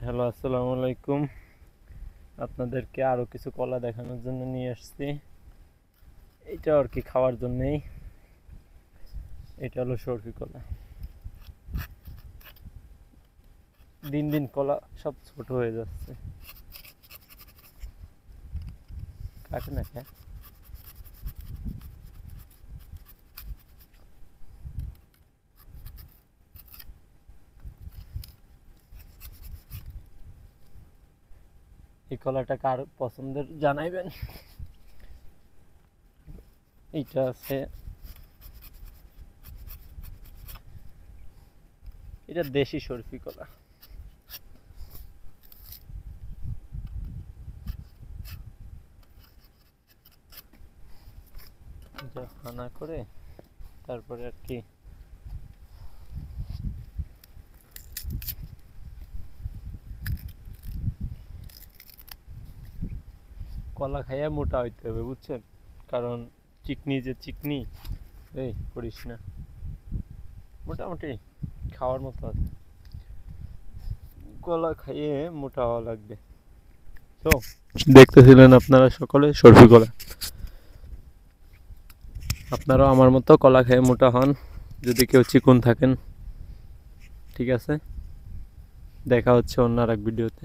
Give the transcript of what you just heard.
Hello, আসসালামু আলাইকুম। আপনাদেরকে আরও কিছু কলা দেখানোর জন্য নিয়ে আসছি। এটা আর কি খাওয়ার জন্যেই। এটা হলো সরফি কলা। দিন দিন কলা সব ছোট হয়ে যাচ্ছে। কাটে না কে? এই কলাটা কার পছন্দের জানাইবেন। এইটা আছে, এটা দেশি সরফি কলা। এটা হানা করে তারপরে আর কি কলা খাইয়া মোটা হইতে হবে, বুঝছেন? কারণ চিকনি যে চিকনি, এই করিস না, মোটামুটি খাওয়ার মতো আছে। কলা খাইয়ে মোটা হওয়া লাগবে। তো দেখতেছিলেন আপনারা সকলে সরফি কলা। আপনারাও আমার মতো কলা খেয়ে মোটা হন, যদি কেউ চিকন থাকেন। ঠিক আছে, দেখা হচ্ছে অন্য আর এক ভিডিওতে।